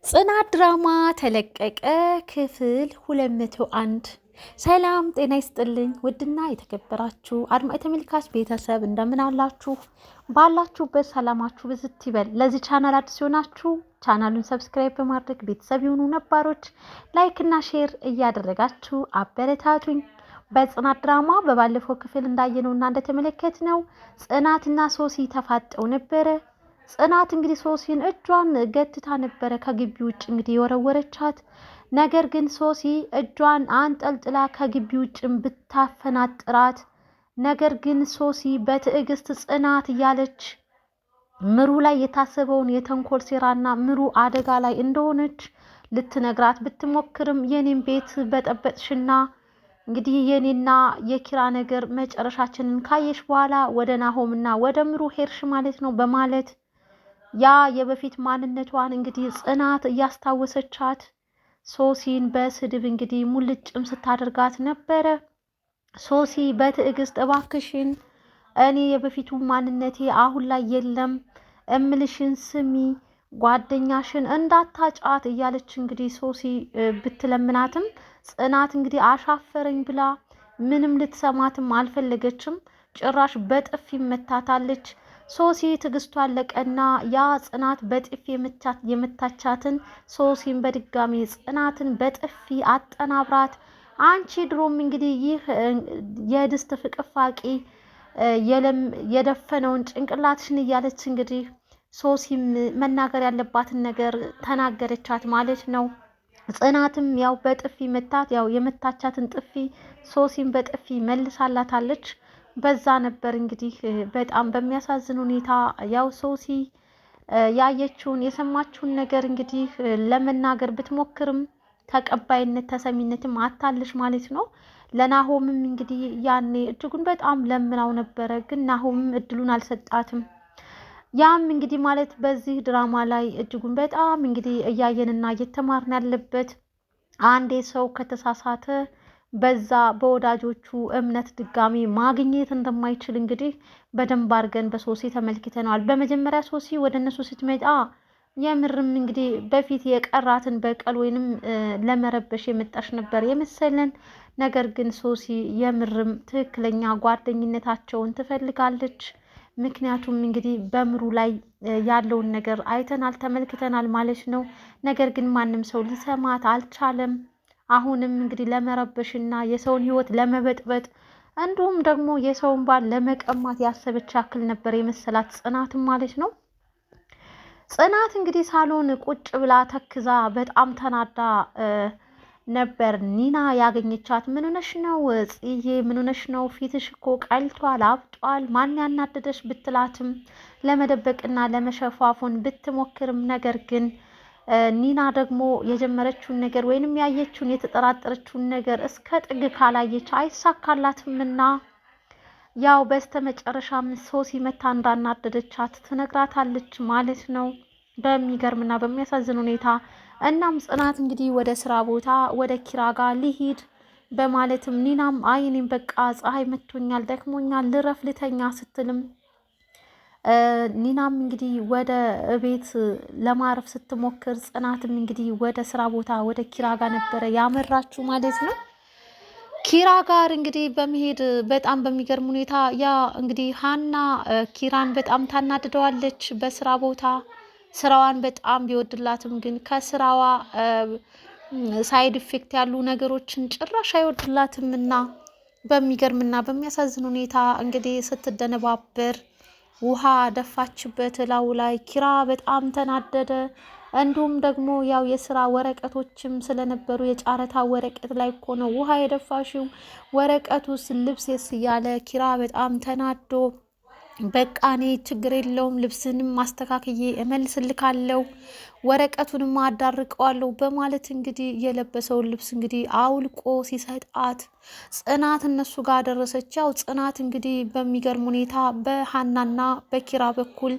ጽናት ድራማ ተለቀቀ ክፍል 201። ሰላም ጤና ይስጥልኝ ውድና የተከበራችሁ አድማጭ ተመልካች ቤተሰብ እንደምን አላችሁ? ባላችሁበት ሰላማችሁ ብዝት ይበል። ለዚህ ቻናል አዲስ ሆናችሁ ቻናሉን ሰብስክራይብ በማድረግ ቤተሰብ የሆኑ ነባሮች ላይክ እና ሼር እያደረጋችሁ አበረታቱኝ። በጽናት ድራማ በባለፈው ክፍል እንዳየነውና እንደተመለከትነው ጽናትና ሶሲ ተፋጠው ነበረ። ጽናት እንግዲህ ሶሲን እጇን ገትታ ነበረ ከግቢ ውጭ እንግዲህ የወረወረቻት። ነገር ግን ሶሲ እጇን አንጠልጥላ ከግቢ ውጭም ብታፈናጥራት፣ ነገር ግን ሶሲ በትዕግስት ጽናት እያለች ምሩ ላይ የታሰበውን የተንኮል ሴራና ምሩ አደጋ ላይ እንደሆነች ልትነግራት ብትሞክርም የኔን ቤት በጠበጥሽና እንግዲህ የኔና የኪራ ነገር መጨረሻችንን ካየሽ በኋላ ወደ ናሆምና ወደ ምሩ ሄርሽ ማለት ነው በማለት ያ የበፊት ማንነቷን እንግዲህ ጽናት እያስታወሰቻት ሶሲን በስድብ እንግዲህ ሙልጭም ስታደርጋት ነበረ። ሶሲ በትዕግስት እባክሽን እኔ የበፊቱ ማንነቴ አሁን ላይ የለም፣ እምልሽን ስሚ፣ ጓደኛሽን እንዳታጫት እያለች እንግዲህ ሶሲ ብትለምናትም ጽናት እንግዲህ አሻፈረኝ ብላ ምንም ልትሰማትም አልፈለገችም። ጭራሽ በጥፊ መታታለች። ሶሲ ትዕግስቷ አለቀና ያ ጽናት በጥፊ የመታቻትን ሶሲን በድጋሚ ጽናትን በጥፊ አጠናብራት፣ አንቺ ድሮም እንግዲህ ይህ የድስት ፍቅፋቂ የደፈነውን ጭንቅላትሽን እያለች እንግዲህ ሶሲም መናገር ያለባትን ነገር ተናገረቻት ማለት ነው። ጽናትም ያው በጥፊ መታት፣ ያው የመታቻትን ጥፊ ሶሲም በጥፊ መልሳላታለች። በዛ ነበር እንግዲህ በጣም በሚያሳዝን ሁኔታ ያው ሶሲ ያየችውን የሰማችውን ነገር እንግዲህ ለመናገር ብትሞክርም ተቀባይነት ተሰሚነትም አታለች ማለት ነው። ለናሆምም እንግዲህ ያኔ እጅጉን በጣም ለምናው ነበረ፣ ግን ናሆምም እድሉን አልሰጣትም። ያም እንግዲህ ማለት በዚህ ድራማ ላይ እጅጉን በጣም እንግዲህ እያየንና እየተማርን ያለበት አንዴ ሰው ከተሳሳተ በዛ በወዳጆቹ እምነት ድጋሚ ማግኘት እንደማይችል እንግዲህ በደንብ አድርገን በሶሲ ተመልክተነዋል። በመጀመሪያ ሶሲ ወደ እነሱ ስትመጣ የምርም እንግዲህ በፊት የቀራትን በቀል ወይንም ለመረበሽ የመጣሽ ነበር የመሰለን። ነገር ግን ሶሲ የምርም ትክክለኛ ጓደኝነታቸውን ትፈልጋለች። ምክንያቱም እንግዲህ በምሩ ላይ ያለውን ነገር አይተናል፣ ተመልክተናል ማለት ነው። ነገር ግን ማንም ሰው ሊሰማት አልቻለም። አሁንም እንግዲህ ለመረበሽና የሰውን ሕይወት ለመበጥበጥ እንዲሁም ደግሞ የሰውን ባል ለመቀማት ያሰበች ያክል ነበር የመሰላት ጽናትም ማለት ነው። ጽናት እንግዲህ ሳሎን ቁጭ ብላ ተክዛ በጣም ተናዳ ነበር ኒና ያገኘቻት። ምን ሆነሽ ነው ጽዬ? ምን ሆነሽ ነው? ፊትሽ እኮ ቀልቷል፣ አብጧል፣ ማን ያናደደሽ ብትላትም ለመደበቅና ለመሸፋፉን ብትሞክርም ነገር ግን ኒና ደግሞ የጀመረችውን ነገር ወይንም ያየችውን የተጠራጠረችውን ነገር እስከ ጥግ ካላየች አይሳካላትምና ያው በስተመጨረሻም ሶሲ መታ እንዳናደደቻት ትነግራታለች ማለት ነው፣ በሚገርምና በሚያሳዝን ሁኔታ። እናም ጽናት እንግዲህ ወደ ስራ ቦታ ወደ ኪራ ጋር ሊሂድ በማለትም ኒናም አይ እኔም በቃ ፀሐይ መቶኛል፣ ደክሞኛል፣ ልረፍ ልተኛ ስትልም ኒናም እንግዲህ ወደ ቤት ለማረፍ ስትሞክር ጽናትም እንግዲህ ወደ ስራ ቦታ ወደ ኪራ ጋር ነበረ ያመራችሁ ማለት ነው። ኪራ ጋር እንግዲህ በመሄድ በጣም በሚገርም ሁኔታ ያ እንግዲህ ሀና ኪራን በጣም ታናድደዋለች። በስራ ቦታ ስራዋን በጣም ቢወድላትም ግን ከስራዋ ሳይድ ኢፌክት ያሉ ነገሮችን ጭራሽ አይወድላትም እና በሚገርምና በሚያሳዝን ሁኔታ እንግዲህ ስትደነባበር ውሃ ደፋችበት እላው ላይ። ኪራ በጣም ተናደደ። እንዲሁም ደግሞ ያው የስራ ወረቀቶችም ስለነበሩ የጨረታ ወረቀት ላይ እኮ ነው ውሃ የደፋሽው፣ ወረቀቱስ ልብሴስ እያለ ኪራ በጣም ተናዶ በቃ እኔ ችግር የለውም ልብስንም ማስተካከዬ እመልስልካለሁ፣ ወረቀቱንም አዳርቀዋለሁ በማለት እንግዲህ የለበሰውን ልብስ እንግዲህ አውልቆ ሲሰጣት ጽናት እነሱ ጋር ደረሰች። ያው ጽናት እንግዲህ በሚገርም ሁኔታ በሀናና በኪራ በኩል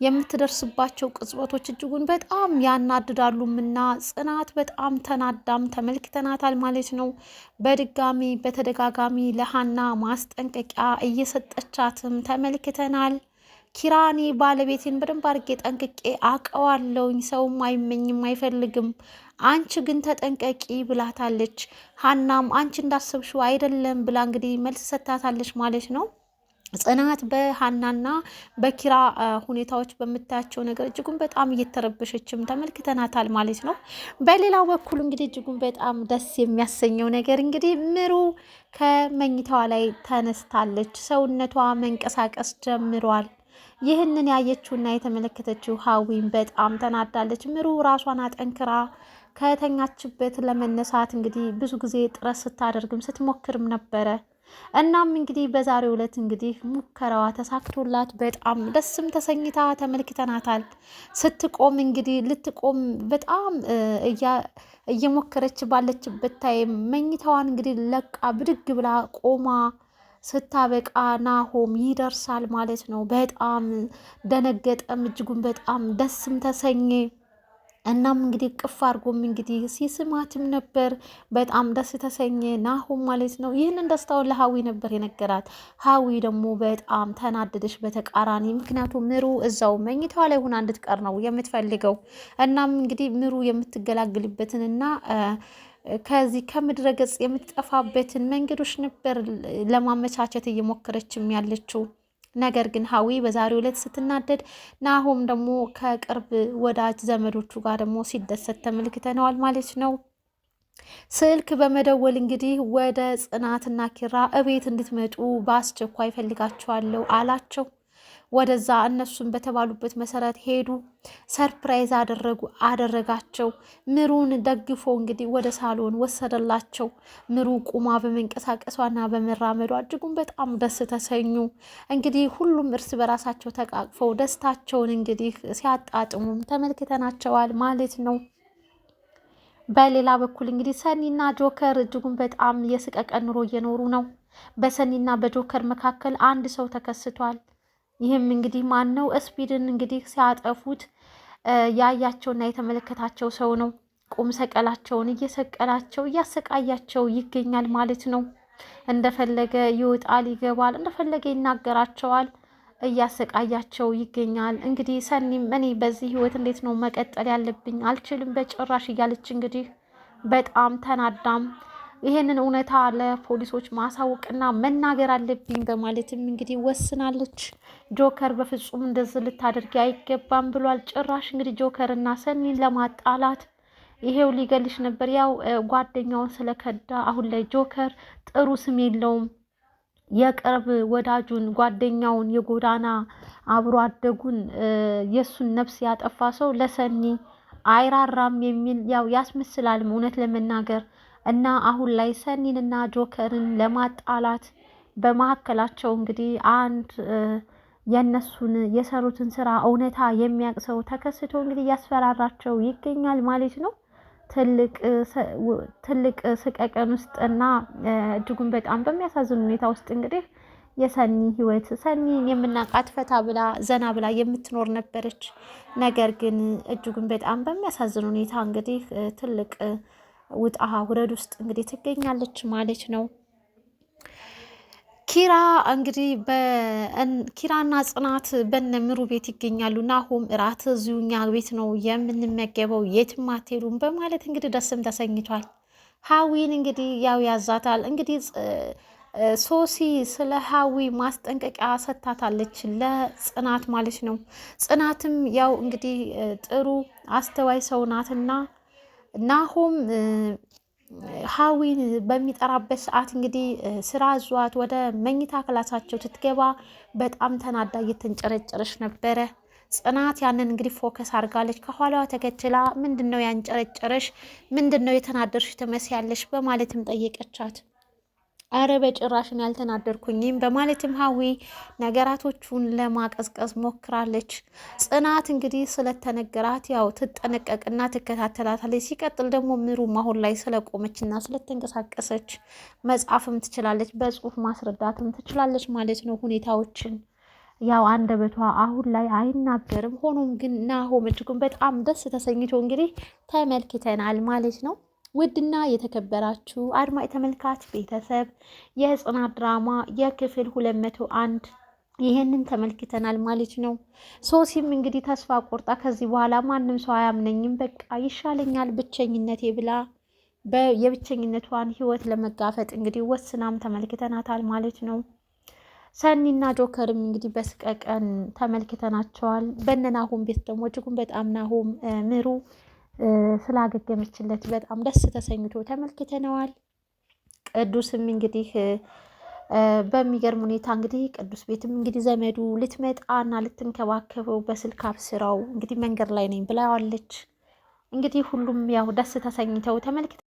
የምትደርስባቸው ቅጽበቶች እጅጉን በጣም ያናድዳሉምና ጽናት በጣም ተናዳም ተመልክተናታል ማለት ነው። በድጋሚ በተደጋጋሚ ለሀና ማስጠንቀቂያ እየሰጠቻትም ተመልክተናል። ኪራኔ ባለቤቴን በደንብ አድርጌ ጠንቅቄ አውቀዋለሁኝ፣ ሰውም አይመኝም አይፈልግም፣ አንቺ ግን ተጠንቀቂ ብላታለች። ሀናም አንቺ እንዳሰብሽው አይደለም ብላ እንግዲህ መልስ ሰጥታታለች ማለት ነው። ጽናት በሀናና በኪራ ሁኔታዎች በምታያቸው ነገር እጅጉን በጣም እየተረበሸችም ተመልክተናታል ማለት ነው። በሌላው በኩል እንግዲህ እጅጉን በጣም ደስ የሚያሰኘው ነገር እንግዲህ ምሩ ከመኝታዋ ላይ ተነስታለች። ሰውነቷ መንቀሳቀስ ጀምሯል። ይህንን ያየችውና የተመለከተችው ሀዊን በጣም ተናዳለች። ምሩ ራሷን አጠንክራ ከተኛችበት ለመነሳት እንግዲህ ብዙ ጊዜ ጥረት ስታደርግም ስትሞክርም ነበረ። እናም እንግዲህ በዛሬው ዕለት እንግዲህ ሙከራዋ ተሳክቶላት በጣም ደስም ተሰኝታ ተመልክተናታል። ስትቆም እንግዲህ ልትቆም በጣም እየሞከረች ባለችበት ታይም መኝታዋን እንግዲህ ለቃ ብድግ ብላ ቆማ ስታበቃ ናሆም ይደርሳል ማለት ነው። በጣም ደነገጠም፣ እጅጉን በጣም ደስም ተሰኘ። እናም እንግዲህ ቅፍ አድርጎም እንግዲህ ሲስማትም ነበር። በጣም ደስ ተሰኘ ናሆም ማለት ነው። ይህንን ደስታውን ለሀዊ ነበር የነገራት። ሀዊ ደግሞ በጣም ተናደደች በተቃራኒ። ምክንያቱም ምሩ እዛው መኝታዋ ላይ ሆና እንድትቀር ነው የምትፈልገው። እናም እንግዲህ ምሩ የምትገላግልበትንና ከዚህ ከምድረ ገጽ የምትጠፋበትን መንገዶች ነበር ለማመቻቸት እየሞከረችም ያለችው። ነገር ግን ሀዊ በዛሬው ዕለት ስትናደድ፣ ናሆም ደግሞ ከቅርብ ወዳጅ ዘመዶቹ ጋር ደግሞ ሲደሰት ተመልክተነዋል ማለት ነው። ስልክ በመደወል እንግዲህ ወደ ጽናትና ኪራ እቤት እንድትመጡ በአስቸኳይ ፈልጋቸዋለሁ አላቸው። ወደዛ እነሱን በተባሉበት መሰረት ሄዱ። ሰርፕራይዝ አደረጋቸው። ምሩን ደግፎ እንግዲህ ወደ ሳሎን ወሰደላቸው። ምሩ ቁማ በመንቀሳቀሷና በመራመዷ እጅጉን በጣም ደስ ተሰኙ። እንግዲህ ሁሉም እርስ በራሳቸው ተቃቅፈው ደስታቸውን እንግዲህ ሲያጣጥሙም ተመልክተናቸዋል ማለት ነው። በሌላ በኩል እንግዲህ ሰኒና ጆከር እጅጉን በጣም የስቀቀን ኑሮ እየኖሩ ነው። በሰኒና በጆከር መካከል አንድ ሰው ተከስቷል። ይህም እንግዲህ ማን ነው? ስፒድን እንግዲህ ሲያጠፉት ያያቸውና የተመለከታቸው ሰው ነው። ቁም ሰቀላቸውን እየሰቀላቸው እያሰቃያቸው ይገኛል ማለት ነው። እንደፈለገ ይወጣል ይገባል፣ እንደፈለገ ይናገራቸዋል፣ እያሰቃያቸው ይገኛል። እንግዲህ ሰኒም እኔ በዚህ ህይወት እንዴት ነው መቀጠል ያለብኝ? አልችልም በጭራሽ እያለች እንግዲህ በጣም ተናዳም ይሄንን እውነታ ለፖሊሶች ማሳወቅና መናገር አለብኝ በማለትም እንግዲህ ወስናለች። ጆከር በፍጹም እንደዚህ ልታደርጊ አይገባም ብሏል። ጭራሽ እንግዲህ ጆከር እና ሰኒን ለማጣላት ይሄው ሊገልሽ ነበር። ያው ጓደኛውን ስለከዳ አሁን ላይ ጆከር ጥሩ ስም የለውም። የቅርብ ወዳጁን ጓደኛውን የጎዳና አብሮ አደጉን የሱን ነፍስ ያጠፋ ሰው ለሰኒ አይራራም የሚል ያው ያስመስላል እውነት ለመናገር እና አሁን ላይ ሰኒንና ጆከርን ለማጣላት በመካከላቸው እንግዲህ አንድ የነሱን የሰሩትን ስራ እውነታ የሚያውቅ ሰው ተከስቶ እንግዲህ እያስፈራራቸው ይገኛል ማለት ነው። ትልቅ ስቀቀን ውስጥ እና እጅጉን በጣም በሚያሳዝን ሁኔታ ውስጥ እንግዲህ የሰኒ ህይወት ሰኒን የምናውቃት ፈታ ብላ ዘና ብላ የምትኖር ነበረች። ነገር ግን እጅጉን በጣም በሚያሳዝን ሁኔታ እንግዲህ ትልቅ ውጣ ውረድ ውስጥ እንግዲህ ትገኛለች ማለት ነው። ኪራ እንግዲህ ኪራና ጽናት በነምሩ ቤት ይገኛሉ። ናሆም እራት እዚሁ እኛ ቤት ነው የምንመገበው የትም አትሄዱም በማለት እንግዲህ ደስም ተሰኝቷል። ሀዊን እንግዲህ ያው ያዛታል። እንግዲህ ሶሲ ስለ ሀዊ ማስጠንቀቂያ ሰጥታታለች ለጽናት ማለት ነው። ጽናትም ያው እንግዲህ ጥሩ አስተዋይ ሰው ናትና ናሆም ሀዊን በሚጠራበት ሰዓት እንግዲህ ስራ ዟት ወደ መኝታ ክላሳቸው ስትገባ በጣም ተናዳ እየተንጨረጨረች ነበረ። ጽናት ያንን እንግዲህ ፎከስ አድርጋለች። ከኋላዋ ተከትላ ምንድን ነው ያንጨረጨረሽ? ምንድን ነው የተናደርሽ ትመስያለሽ? በማለትም ጠየቀቻት። አረ በጭራሽን ያልተናደርኩኝም በማለትም ሀዊ ነገራቶቹን ለማቀዝቀዝ ሞክራለች። ጽናት እንግዲህ ስለተነገራት ያው ትጠነቀቅና ትከታተላታለች። ሲቀጥል ደግሞ ምሩም አሁን ላይ ስለቆመችና ስለተንቀሳቀሰች መጻፍም ትችላለች፣ በጽሁፍ ማስረዳትም ትችላለች ማለት ነው ሁኔታዎችን። ያው አንደበቷ አሁን ላይ አይናገርም። ሆኖም ግን ናሆም እጅጉን በጣም ደስ ተሰኝቶ እንግዲህ ተመልክተናል ማለት ነው። ውድና የተከበራችሁ አድማጭ ተመልካች ቤተሰብ የጽናት ድራማ የክፍል 201 ይሄንን ተመልክተናል ማለት ነው። ሶሲም እንግዲህ ተስፋ ቆርጣ ከዚህ በኋላ ማንም ሰው አያምነኝም፣ በቃ ይሻለኛል ብቸኝነቴ ብላ የብቸኝነቷን ህይወት ለመጋፈጥ እንግዲህ ወስናም ተመልክተናታል ማለት ነው። ሰኒና ጆከርም እንግዲህ በስቀቀን ተመልክተናቸዋል። በነናሁም ቤት ደግሞ እጅጉን በጣም ናሁም ምሩ ስላገገመችለት በጣም ደስ ተሰኝቶ ተመልክተነዋል። ቅዱስም እንግዲህ በሚገርም ሁኔታ እንግዲህ ቅዱስ ቤትም እንግዲህ ዘመዱ ልትመጣና ልትንከባከበው በስልክ አብስራው እንግዲህ መንገድ ላይ ነኝ ብላዋለች። እንግዲህ ሁሉም ያው ደስ ተሰኝተው ተመልክተው